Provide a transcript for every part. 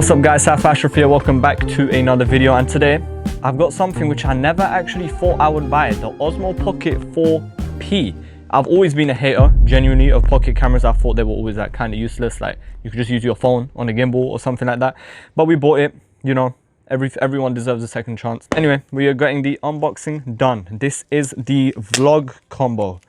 What's up guys, Saif, Ashraf here, welcome back to another video, and today I've got something which I never actually thought I would buy, the Osmo Pocket 4P. I've always been a hater, genuinely, of pocket cameras. I thought they were always like kind of useless, like you could just use your phone on a gimbal or something like that. But we bought it, you know, everyone deserves a second chance. Anyway, we are getting the unboxing done. This is the vlog combo.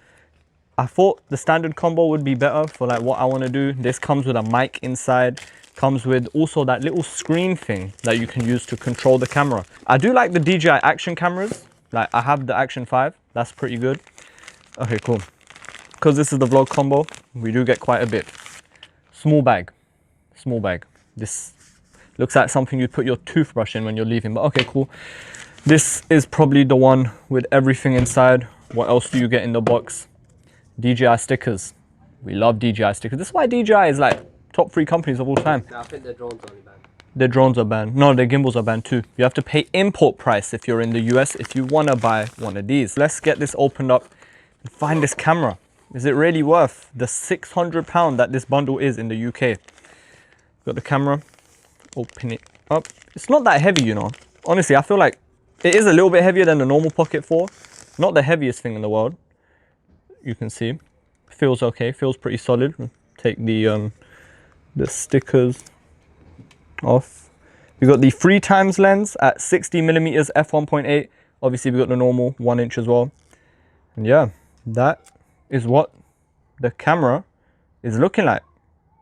I thought the standard combo would be better for like what I want to do. This comes with a mic inside, comes with also that little screen thing that you can use to control the camera. I do like the DJI action cameras. Like I have the Action 5, that's pretty good. Okay, cool. Because this is the vlog combo, we do get quite a bit. Small bag. This looks like something you'd put your toothbrush in when you're leaving, but okay, cool. This is probably the one with everything inside. What else do you get in the box? DJI stickers. We love DJI stickers. This is why DJI is like top 3 companies of all time. No, I think their drones are only banned. Their drones are banned. No, their gimbals are banned too. You have to pay import price if you're in the US if you want to buy one of these. Let's get this opened up and find this camera. Is it really worth the £600 that this bundle is in the UK? Got the camera. Open it up. It's not that heavy, you know. Honestly, I feel like it is a little bit heavier than the normal Pocket 4. Not the heaviest thing in the world. You can see. Feels okay. Feels pretty solid. Take the stickers off. We got the 3x lens at 60mm f1.8. Obviously, we got the normal 1" as well. And yeah, that is what the camera is looking like.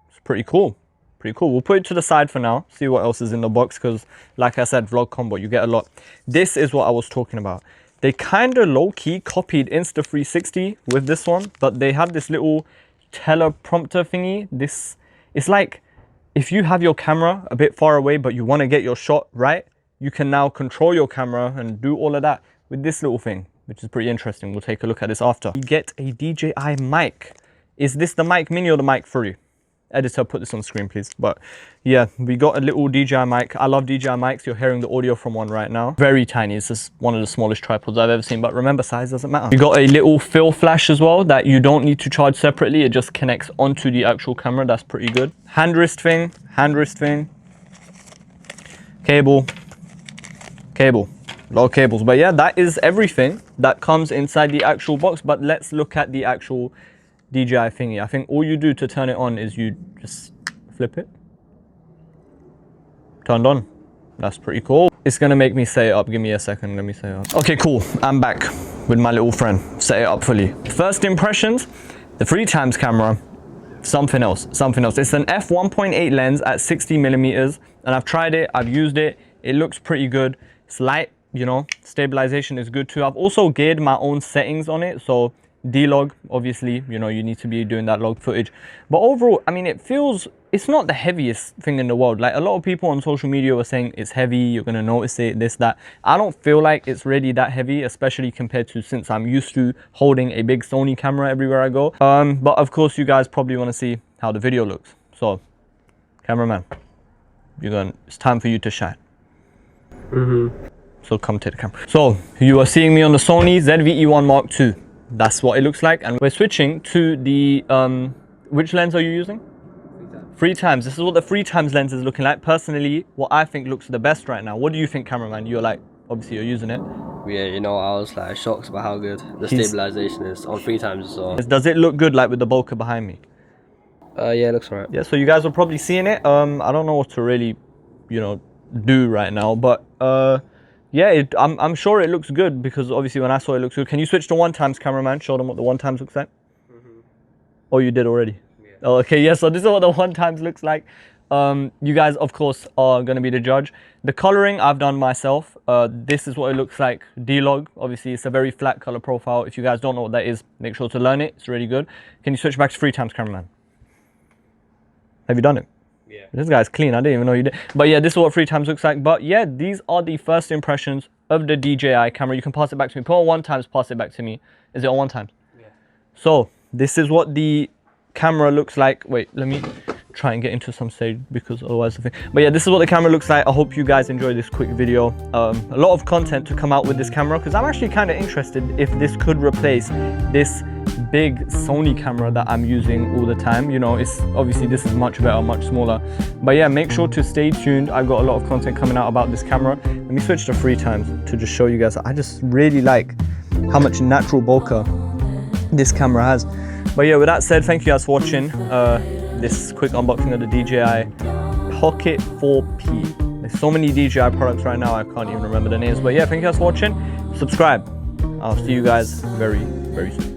It's pretty cool. We'll put it to the side for now, see what else is in the box, because like I said, vlog combo, you get a lot. This is what I was talking about. They kind of low-key copied Insta360 with this one, but they have this little teleprompter thingy. It's like if you have your camera a bit far away but you want to get your shot right, you can now control your camera and do all of that with this little thing, which is pretty interesting. We'll take a look at this after. You get a DJI mic. Is this the mic mini or the mic 3? Editor, put this on screen please. But yeah, we got a little DJI mic. I love DJI mics. You're hearing the audio from one right now. Very tiny. It's just one of the smallest tripods I've ever seen, but remember, size doesn't matter. We got a little fill flash as well that you don't need to charge separately. It just connects onto the actual camera. That's pretty good. Hand wrist thing, cable, a lot of cables. But yeah, that is everything that comes inside the actual box. But let's look at the actual DJI thingy. I think all you do to turn it on is you just flip it. Turned on. That's pretty cool. It's gonna make me set it up. Give me a second, let me set it up. Okay, cool. I'm back with my little friend. Set it up fully. First impressions, the 3x camera, something else. It's an f1.8 lens at 60mm, and I've tried it, I've used it. It looks pretty good. It's light, you know, stabilization is good too. I've also geared my own settings on it, so D-log, obviously, you know, you need to be doing that log footage. But overall, I mean, it's not the heaviest thing in the world. Like a lot of people on social media were saying it's heavy, you're gonna notice it, this, that. I don't feel like it's really that heavy, especially compared to since I'm used to holding a big Sony camera everywhere I go. But of course, you guys probably want to see how the video looks. So, cameraman, it's time for you to shine. So come to the camera. So, you are seeing me on the Sony ZV-E1 Mark II. That's what it looks like, and we're switching to the which lens are you using? 3x. This is what the 3x lens is looking like. Personally, what I think looks the best right now. What do you think, cameraman? You're like, obviously you're using it. Yeah, you know, I was like shocked about how good the stabilization is on 3x. So does it look good like with the bokeh behind me? Yeah, it looks alright. Yeah, so you guys are probably seeing it. I don't know what to really, you know, do right now, but yeah, I'm sure it looks good, because obviously when I saw it looks good. Can you switch to 1x, cameraman? Show them what the 1x looks like. Oh, you did already? Yeah. Oh, okay, yeah, so this is what the 1x looks like. You guys, of course, are going to be the judge. The coloring I've done myself. This is what it looks like. D-log, obviously, it's a very flat color profile. If you guys don't know what that is, make sure to learn it. It's really good. Can you switch back to 3x, cameraman? Have you done it? Yeah. This guy's clean. I didn't even know you did. But yeah, this is what 3x looks like. But yeah, these are the first impressions of the DJI camera. You can pass it back to me. Put on 1x, pass it back to me. Is it on 1x? Yeah. So this is what the camera looks like. Wait, let me try and get into some stage, because otherwise the thing. But yeah, this is what the camera looks like. I hope you guys enjoyed this quick video. A lot of content to come out with this camera, because I'm actually kind of interested if this could replace this big Sony camera that I'm using all the time. You know, it's obviously this is much better, much smaller. But yeah, make sure to stay tuned. I've got a lot of content coming out about this camera. Let me switch to 3x to just show you guys. I just really like how much natural bokeh this camera has. But yeah, with that said, thank you guys for watching this quick unboxing of the DJI Pocket 4P. There's so many DJI products right now, I can't even remember the names. But yeah, thank you guys for watching. Subscribe. I'll see you guys very, very soon.